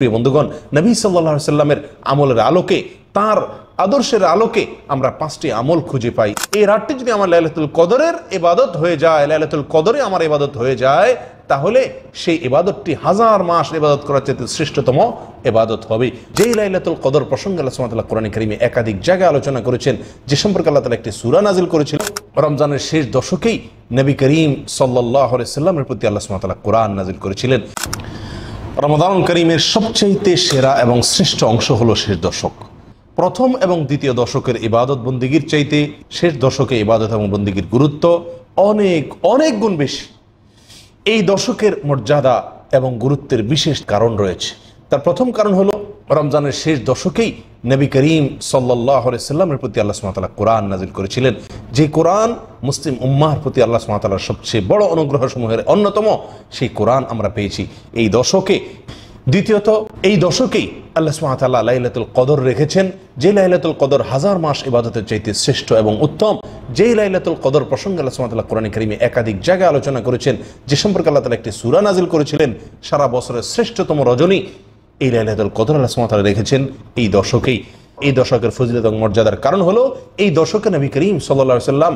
প্রিয় বন্ধুগণ, নবী সাল্লাল্লাহু আলাইহি সাল্লামের আমলের আলোকে, তার আদর্শের আলোকে আমরা পাঁচটি আমল খুঁজে পাই। এই রাতটি যদি আমার লাইলাতুল কদরের ইবাদত হয়ে যায়, লাইলাতুল কদরে আমার ইবাদত হয়ে যায়, তাহলে সেই ইবাদতটি হাজার মাস ইবাদত করার চেয়ে শ্রেষ্ঠতম ইবাদত হবে। যেই লাইলাতুল কদর প্রসঙ্গে আল্লাহ সুবহানাহু ওয়া তাআলা কোরআনে কারীমে একাধিক জায়গায় আলোচনা করেছেন, যে সম্পর্কে আল্লাহ তাআলা একটি সূরা নাযিল করেছিলেন। রমজানের শেষ দশকেই নবী করিম সাল্লাল্লাহু আলাইহি সাল্লামের প্রতি আল্লাহ সুবহানাহু ওয়া তাআলা কোরআন নাযিল করেছিলেন। রমাদান করিমের সবচাইতে সেরা এবং শ্রেষ্ঠ অংশ হলো শেষ দশক। প্রথম এবং দ্বিতীয় দশকের ইবাদত বন্দিগির চাইতে শেষ দশকে ইবাদত এবং বন্দিগির গুরুত্ব অনেক অনেক গুণ বেশি। এই দশকের মর্যাদা এবং গুরুত্বের বিশেষ কারণ রয়েছে। তার প্রথম কারণ হলো রমজানের শেষ দশকেই নবী করিম সাল্লাল্লাহু আলাইহি সাল্লামের প্রতি আল্লাহ সুবহানাহু ওয়া তাআলা কোরআন নাযিল করেছিলেন। যে কোরআন মুসলিম উম্মাহর প্রতি আল্লাহ সুবহানাহু ওয়া তাআলার সবচেয়ে বড় অনুগ্রহ সমূহের অন্যতম, সেই কোরআন আমরা পেয়েছি এই দশকে। দ্বিতীয়ত, এই দশকেই আল্লাহ সুবহানাহু ওয়া তাআলা লাইলাতুল কদর রেখেছেন, যে লাইলাতুল কদর হাজার মাস ইবাদতের চাইতে শ্রেষ্ঠ এবং উত্তম। যেই লাইলাতুল কদর প্রসঙ্গে আল্লাহ সুবহানাহু ওয়া তাআলা কোরআনে কারীমে একাধিক জায়গায় আলোচনা করেছেন, যে সম্পর্কে আল্লাহ তাআলা একটি সূরা নাযিল করেছিলেন। সারা বছরের শ্রেষ্ঠতম রজনী এই লাইলাতুল কদর আল্লাহ সুবহানাহু ওয়া তাআলা রেখেছেন এই দশকেই। এই দশকের ফজিলত এবং মর্যাদার কারণ হলো এই দশকে নবী করিম সাল্লাল্লাহু আলাইহি সাল্লাম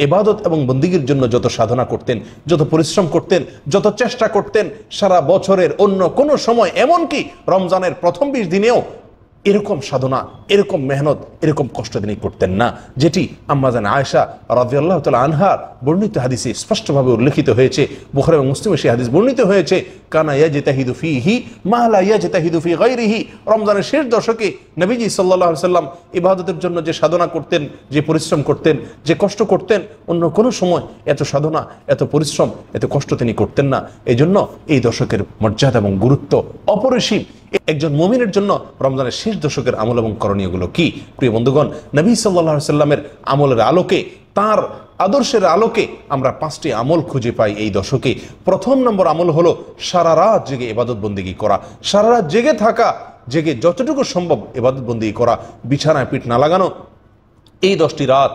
ইবাদত এবং বন্দিগির জন্য যত সাধনা করতেন, যত পরিশ্রম করতেন, যত চেষ্টা করতেন, সারা বছরের অন্য কোনো সময়, এমনকি রমজানের প্রথম 20 দিনেও এরকম সাধনা, এরকম মেহনত, এরকম কষ্ট তিনি করতেন না, যেটি আম্মা জান আয়েশা রাদিয়াল্লাহু তাআলা আনহার বর্ণিত হাদিসে স্পষ্টভাবে উল্লেখিত হয়েছে। বুখারী এবং মুসলিমে সেই হাদিস বর্ণিত হয়েছে, কানা ইয়াজতাহিদু ফীহি মা লা ইয়াজতাহিদু ফী গায়রিহি। রমজানের শেষ দশকে নবীজি সাল্লাল্লাহু আলাইহি সাল্লাম ইবাদতের জন্য যে সাধনা করতেন, যে পরিশ্রম করতেন, যে কষ্ট করতেন, অন্য কোনো সময় এত সাধনা, এত পরিশ্রম, এত কষ্ট তিনি করতেন না। এই জন্য এই দশকের মর্যাদা এবং গুরুত্ব অপরিসীম। একজন মুমিনের জন্য রমজানের শেষ দশকের আমল এবং করণীয়গুলো কি? প্রিয় বন্ধুগণ, নবী সাল্লাল্লাহু আলাইহি সাল্লামের আমলের আলোকে, তার আদর্শের আলোকে আমরা পাঁচটি আমল খুঁজে পাই এই দশকে। প্রথম নম্বর আমল হলো সারা রাত জেগে ইবাদত বন্দেগী করা। সারা রাত জেগে থাকা, জেগে যতটুকু সম্ভব ইবাদত বন্দেগী করা, বিছানায় পিঠ না লাগানো। এই 10টি রাত,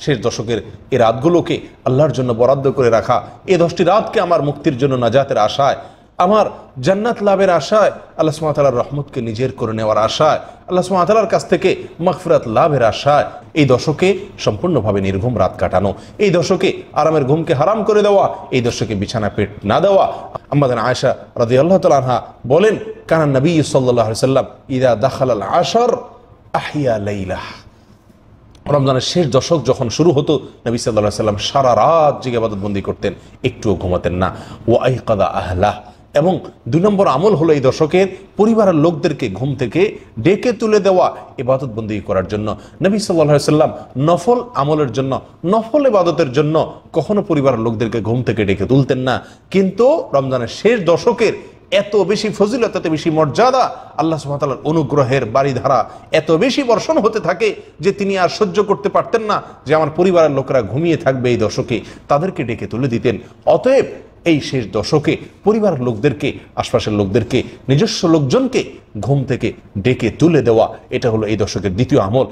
শেষ দশকের এই রাতগুলোকে আল্লাহর জন্য বরাদ্দ করে রাখা। এই 10টি রাতকে আমার মুক্তির জন্য, নাজাতের আশায়, আমার জান্নাত লাভের আশায়, আল্লাহ সুবহানাহু ওয়া তাআলার রহমতকে নিজের করে নেওয়ার আশায়, আল্লাহ সুবহানাহু ওয়া তাআলার কাছ থেকে মাগফিরাত লাভের আশায় এই দশকে সম্পূর্ণভাবে নির্ঘুম রাত কাটানো। এই দশকে আরামের ঘুমকে হারাম করে দেওয়া, এই দশকে বিছানা পেট না দেওয়া। আম্মা জান আয়েশা রাদিয়াল্লাহু তাআলা আনহা বলেন, কানা নবী সাল্লাল্লাহু আলাইহি সাল্লাম ইযা দাখালাল আশর আহিয়া লাইলাহ। রমজানের শেষ দশক যখন শুরু হতো, নবী সাল্লাল্লাহু আলাইহি সাল্লাম সারা রাত জেগে ইবাদত বন্দি করতেন, একটুও ঘুমাতেন না। ওয়া আইকাদা আহলাহ। এবং 2 নম্বর আমল হলো এই দশকের পরিবারের লোকদেরকে ঘুম থেকে ডেকে তুলে দেওয়া ইবাদত বন্দি করার জন্য। নবী সাল্লাল্লাহু আলাইহি সাল্লাম নফল আমলের জন্য, নফল ইবাদতের জন্য কখনো পরিবারের লোকদেরকে ঘুম থেকে ডেকে তুলতেন না। কিন্তু রমজানের শেষ দশকের এত বেশি ফজিলত, এত বেশি মর্যাদা, আল্লাহ সুবহানাহু ওয়া তাআলার অনুগ্রহের বাড়িধারা এত বেশি বর্ষণ হতে থাকে যে তিনি আর সহ্য করতে পারতেন না যে আমার পরিবারের লোকেরা ঘুমিয়ে থাকবে এই দশকে, তাদেরকে ডেকে তুলে দিতেন। অতএব এই শেষ দশকে পরিবারের লোকদেরকে, আশপাশের লোকদেরকে, নিজস্ব লোকজনকে ঘুম থেকে ডেকে তুলে দেওয়া, এটা হলো এই দশকের দ্বিতীয় আমল।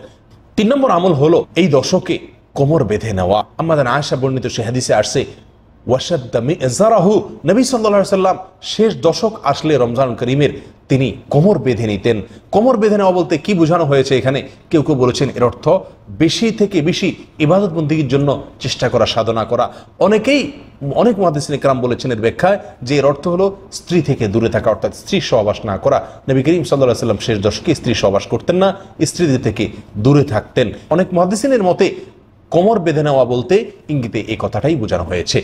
3 নম্বর আমল হলো এই দশকে কোমর বেঁধে নেওয়া। আমাদের আয়েশা বর্ণিত সে হাদিসে আসছে, ওয়াশাদ্দা মিজারাহু। নবী সাল্লাল্লাহু আলাইহি সাল্লাম শেষ দশক আসলে রমজান করিমের তিনি কোমর বেঁধে নিতেন। কোমর বেঁধে নেওয়া বলতে কি বোঝানো হয়েছে এখানে? কেউ কেউ বলেছেন এর অর্থ বেশি থেকে বেশি ইবাদত বন্দেগীর জন্য চেষ্টা করা, সাধনা করা। অনেক মুহাদ্দিসিন ইকরাম বলেছেন এর ব্যাখ্যায় যে এর অর্থ হলো স্ত্রী থেকে দূরে থাকা, অর্থাৎ স্ত্রী সহবাস না করা। নবী করিম সাল্লাল্লাহু আলাইহি সাল্লাম শেষ দশকে স্ত্রী সহবাস করতেন না, স্ত্রীদের থেকে দূরে থাকতেন। অনেক মুহাদ্দিসিনের মতে কোমর বেঁধে নেওয়া বলতে ইঙ্গিতে এই কথাটাই বোঝানো হয়েছে।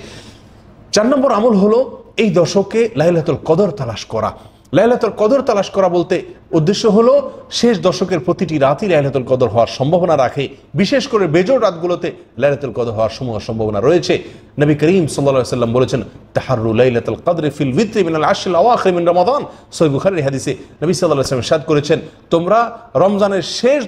4 নম্বর আমল হলো এই দশকে লাইলাতুল কদর তালাশ করা। লাইলাতুল কদর তালাশ করা বলতে উদ্দেশ্য হলো শেষ দশকের প্রতিটি রাতই লাইলাতুল কদর হওয়ার সম্ভাবনা রাখে। বিশেষ করে বেজোড় রাতগুলোতে লাইলাতুল কদর হওয়ার সম্ভাবনা রয়েছে। নবী করিম সাল্লাল্লাহু আলাইহি সাল্লাম বলেছেন, তাহাররু লাইলাতুল কদরি ফিল ভিতরি মিনাল আশরিল আওয়াখির মিন রমাদান। সহিহ বুখারীর হাদিসে নবী সাল্লাল্লাহু আলাইহি সাল্লাম ইরশাদ করেছেন, তোমরা রমজানের শেষ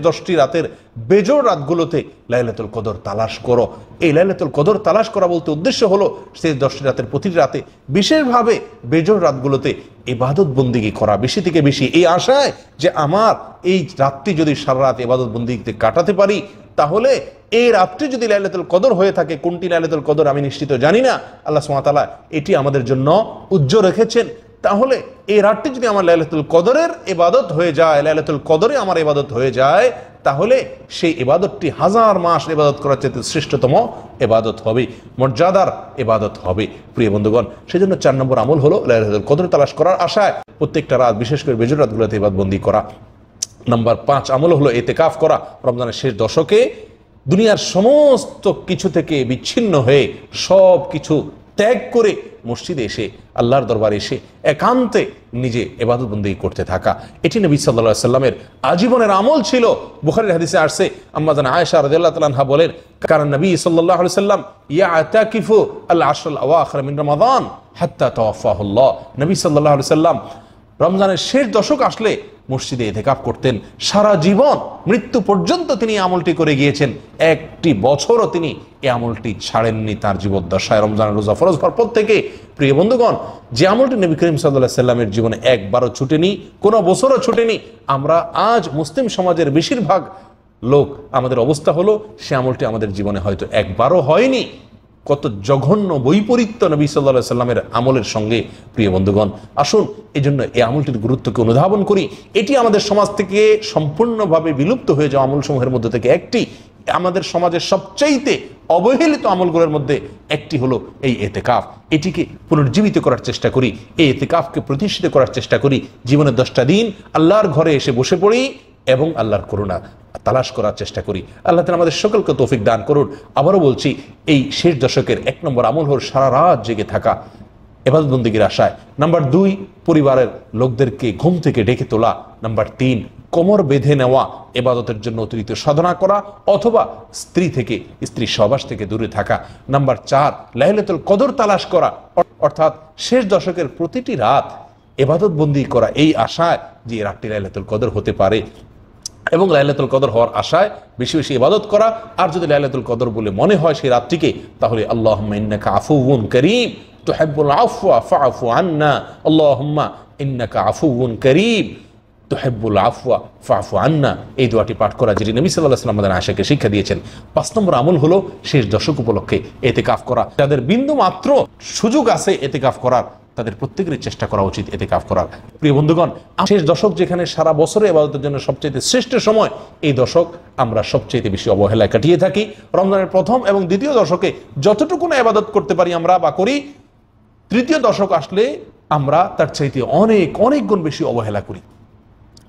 10টি রাতের বেজোড় রাতগুলোতে লাইলাতুল কদর তালাশ করো। এই লাইলাতুল কদর তালাশ করা বলতে উদ্দেশ্য হলো শেষ 10টি রাতের প্রতিটি রাতে, বিশেষভাবে বেজোড় রাতগুলোতে ইবাদত বন্দেগী করা বেশি থেকে বেশি, এই আশায় যে আমার এই রাতটি যদি সারা রাত ইবাদত বন্দেগীতে কাটাতে পারি, তাহলে এই রাতটি যদি লাইলাতুল কদর হয়ে থাকে, কোনটি লাইলাতুল কদর আমি নিশ্চিত জানি না, আল্লাহ সুবহানাহু ওয়া তাআলা এটি আমাদের জন্য উজ্জ্বল রেখেছেন। তাহলে এই রাতটি যদি আমার লাইলাতুল কদরের ইবাদত হয়ে যায়, লাইলাতুল কদরে আমার ইবাদত হয়ে যায়, তাহলে সেই ইবাদতটি হাজার মাস ইবাদত করার চেয়ে শ্রেষ্ঠতম ইবাদত হবে, মর্যাদার ইবাদত হবে। প্রিয় বন্ধুগণ, সেজন্য 4 নম্বর আমল হলো লাইলাতুল কদর তালাশ করার আশায় প্রত্যেকটা রাত, বিশেষ করে বেজর রাতগুলোতে ইবাদতবন্দি করা। নাম্বার 5 আমল হলো ইতিকাফ করা। রমজানের শেষ দশকে দুনিয়ার সমস্ত কিছু থেকে বিচ্ছিন্ন হয়ে সব কিছু ত্যাগ করে মসজিদে এসে, আল্লাহর দরবারে এসে একান্তে নিজে ইবাদত বন্দেগী করতে থাকা, এটি নবী সাল্লাল্লাহু আলাইহি সাল্লামের আজীবনের আমল ছিল। বুখারীর হাদিসে আসছে, আম্মা জান আয়েশা রাদিয়াল্লাহু তাআলা আনহা বলেন, কারণ নবী সাল্লাল্লাহু আলাইহি সাল্লাম ইয়াতাকিফু আল আশরুল আওয়াখির মিন রমাদান হাত্তা তাওয়াফাহুল্লাহ। নবী সাল্লাল্লাহু আলাইহি সাল্লাম রমজানের শেষ দশক আসলে মসজিদে ইতিকাফ করতেন। সারা জীবন, মৃত্যু পর্যন্ত তিনি আমলটি করে গিয়েছেন। একটি বছরও তিনি এই আমলটি ছাড়েননি তার জীবদ্দশায়। রমজানের রোজা ফরজ হওয়ার পর থেকে প্রিয় বন্ধুগণ, যে আমলটি নবী করিম সাল্লাল্লাহু আলাইহি সাল্লামের জীবনে একবারও ছুটেনি, কোনো বছরও ছুটেনি, আমরা আজ মুসলিম সমাজের বেশিরভাগ লোক, আমাদের অবস্থা হলো সে আমলটি আমাদের জীবনে হয়তো একবারও হয়নি। কত জঘন্য বৈপরীত্য নবী সাল্লাল্লাহু আলাইহি সাল্লামের আমলের সঙ্গে। প্রিয় বন্ধুগণ, আসুন এই জন্য এই আমলটির গুরুত্বকে অনুধাবন করি। এটি আমাদের সমাজ থেকে সম্পূর্ণভাবে বিলুপ্ত হয়ে যাওয়া আমলসমূহের মধ্যে থেকে একটি। আমাদের সমাজের সবচাইতে অবহেলিত আমলগুলোর মধ্যে একটি হলো এই ইতিকাফ। এটিকে পুনর্জীবিত করার চেষ্টা করি, এই ইতিকাফকে প্রতিষ্ঠিত করার চেষ্টা করি। জীবনের 10টা দিন আল্লাহর ঘরে এসে বসে পড়ি এবং আল্লাহর করুণা তালাশ করার চেষ্টা করি। আল্লাহ তাআলা আমাদের সকলকে তৌফিক দান করুন। আবারও বলছি, এই শেষ দশকের 1 নম্বর আমল হল সারা রাত জেগে থাকা ইবাদত বন্দেগীর আশায়। নাম্বার 2, পরিবারের লোকদেরকে ঘুম থেকে ডেকে তোলা। নাম্বার 3, কোমর বেঁধে নেওয়া, ইবাদতের জন্য অতিরিক্ত সাধনা করা অথবা স্ত্রী সহবাস থেকে দূরে থাকা। নাম্বার 4, লাইলাতুল কদর তালাশ করা, অর্থাৎ শেষ দশকের প্রতিটি রাত ইবাদত বন্দি করা এই আশায় যে রাতটি লাইলাতুল কদর হতে পারে, এবং লাইলাতুল কদর হওয়ার আশায় বেশি বেশি ইবাদত করা। আর যদি লাইলাতুল কদর বলে মনে হয় সেই রাতটিকে, তাহলে আল্লাহুম্মা ইন্নাকা আফুউন কারীম তুহিব্বুল আফওয়া ফাআফু আন্না, আল্লাহুম্মা ইন্নাকা আফুউন কারীম তুহিব্বুল আফওয়া ফাআফু আন্না, এই দোয়াটি পাঠ করা, যেটি নবী সাল্লাল্লাহু আলাইহি ওয়াসাল্লাম আমাদের আয়েশাকে শিক্ষা দিয়েছেন। 5 নম্বর আমল হলো শেষ দশক উপলক্ষে ইতিকাফ করা। যাদের বিন্দু মাত্র সুযোগ আছে ইতিকাফ করার, তাদের প্রত্যেকেরই চেষ্টা করা উচিত ইতিকাফ করার। প্রিয় বন্ধুগণ, শেষ দশক যেখানে সারা বছরে ইবাদতের জন্য সবচেয়ে শ্রেষ্ঠ সময়, এই দশক আমরা সবচেয়ে বেশি অবহেলায় কাটিয়ে থাকি। রমজানের প্রথম এবং দ্বিতীয় দশকে যতটুকু না ইবাদত করতে পারি আমরা বা করি, তৃতীয় দশক আসলে আমরা তার চাইতে অনেক অনেক গুণ বেশি অবহেলা করি।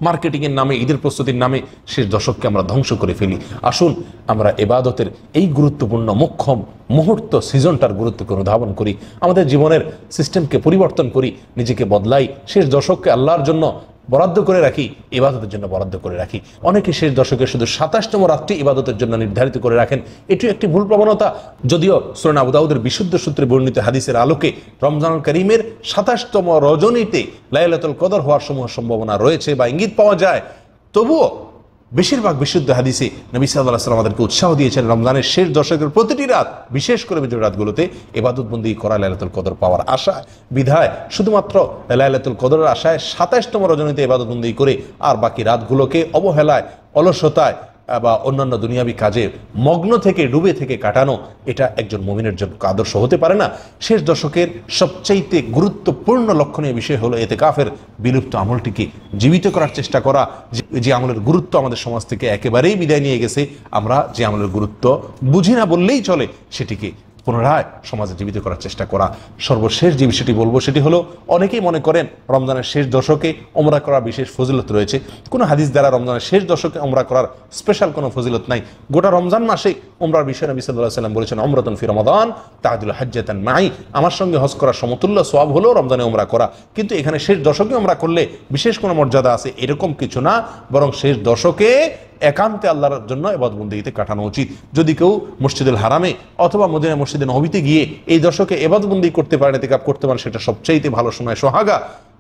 মার্কেটিংয়ের নামে, ঈদের প্রস্তুতির নামে শেষ দশককে আমরা ধ্বংস করে ফেলি। আসুন আমরা ইবাদতের এই গুরুত্বপূর্ণ মোক্ষম মুহূর্ত, সিজনটার গুরুত্বকে অনুধাবন করি, আমাদের জীবনের সিস্টেমকে পরিবর্তন করি, নিজেকে বদলাই, শেষ দশককে আল্লাহর জন্য বরাদ্দ করে রাখি, ইবাদতের জন্য বরাদ্দ করে রাখি। অনেকে শেষ দশকে শুধু 27তম রাতটি ইবাদতের জন্য নির্ধারিত করে রাখেন। এটিও একটি ভুল প্রবণতা। যদিও সুনান আবু দাউদের বিশুদ্ধ সূত্রে বর্ণিত হাদিসের আলোকে রমজানুল কারীমের 27তম রজনীতে লাইলাতুল কদর হওয়ার সম্ভাবনা রয়েছে বা ইঙ্গিত পাওয়া যায়, তবুও বেশিরভাগ বিশুদ্ধ হাদিসে নবী সাল্লাল্লাহু আলাইহি ওয়াসাল্লাম আমাদেরকে উৎসাহ দিয়েছেন রমজানের শেষ দশকের প্রতিটি রাত, বিশেষ করে বিজয় রাতগুলোতে ইবাদত বন্দেগী করা, লাইলাতুল কদর পাওয়ার আশায়। বিধায় শুধুমাত্র লাইলাতুল কদরের আশায় 27তম রজনীতে ইবাদত বন্দেগী করে আর বাকি রাতগুলোকে অবহেলায়, অলসতায় বা অন্যান্য দুনিয়াবী কাজে মগ্ন থেকে, ডুবে থেকে কাটানো, এটা একজন মুমিনের জন্য আদর্শ হতে পারে না। শেষ দশকের সবচাইতে গুরুত্বপূর্ণ লক্ষণীয় বিষয় হলো ইতিকাফের বিলুপ্ত আমলটিকে জীবিত করার চেষ্টা করা। যে আমলের গুরুত্ব আমাদের সমাজ থেকে একেবারেই বিদায় নিয়ে গেছে, আমরা যে আমলের গুরুত্ব বুঝি না বললেই চলে, সেটিকে পুনরায় সমাজে জীবিত করার চেষ্টা করা। সর্বশেষ যে বিষয়টি বলবো সেটি হলো, অনেকেই মনে করেন রমজানের শেষ দশকে ওমরা করার বিশেষ ফজিলত রয়েছে। কোনো হাদিস দ্বারা রমজানের শেষ দশকে ওমরা করার স্পেশাল কোনো ফজিলত নাই। গোটা রমজান মাসে ওমরার বিষয়ে নবী সাল্লাল্লাহু আলাইহি ওয়াসাল্লাম বলেছেন, উমরাতুন ফি রমাদান তা'দিলু হাজ্জাতান মাই, আমার সঙ্গে হজ করার সমতুল্য সওয়াব হলো রমজানে ওমরা করা। কিন্তু এখানে শেষ দশকে ওমরা করলে বিশেষ কোনো মর্যাদা আছে এরকম কিছু না, বরং শেষ দশকে একান্তে আল্লাহর জন্য ইবাদত বন্দেগীতে কাটানো উচিত। যদি কেউ মসজিদুল হারামে অথবা মদিনা মসজিদে নববীতে গিয়ে এই দশকে ইবাদত বন্দেগী করতে পারেন, ইতিকাফ করতে পারেন, সেটা সবচাইতে ভালো সময়, সোহাগা।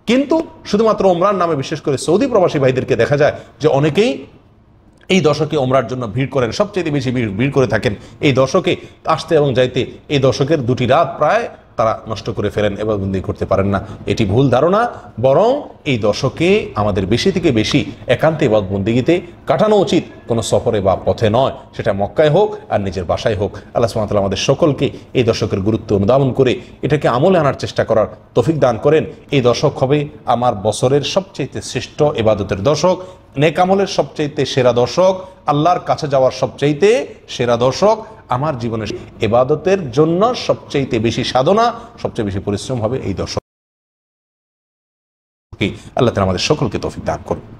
কিন্তু শুধুমাত্র ওমরার নামে বিশেষ করে সৌদি প্রবাসী ভাইদেরকে দেখা যায় যে অনেকেই এই দশকে ওমরার জন্য ভিড় করেন, সবচেয়ে বেশি ভিড় করে থাকেন এই দশকে আসতে এবং যাইতে। এই দশকের 2টি রাত প্রায় তারা নষ্ট করে ফেলেন, ইবাদতবন্দি করতে পারেন না। এটি ভুল ধারণা। বরং এই দশকে আমাদের বেশি থেকে বেশি একান্তে ইবাদতবন্দিতে কাটানো উচিত, কোনো সফরে বা পথে নয়, সেটা মক্কায় হোক আর নিজের বাসায় হোক। আল্লাহ সুবহানাহু ওয়া তাআলা আমাদের সকলকে এই দশকের গুরুত্ব অনুধাবন করে এটাকে আমলে আনার চেষ্টা করার তৌফিক দান করেন। এই দশক হবে আমার বছরের সবচেয়ে শ্রেষ্ঠ ইবাদতের দশক, নেক আমলের সবচাইতে সেরা দশক, আল্লাহর কাছে যাওয়ার সবচাইতে সেরা দশক। আমার জীবনের ইবাদতের জন্য সবচাইতে বেশি সাধনা, সবচেয়ে বেশি পরিশ্রম হবে এই দশক। আল্লাহ তাআলা আমাদের সকলকে তৌফিক দান করুন।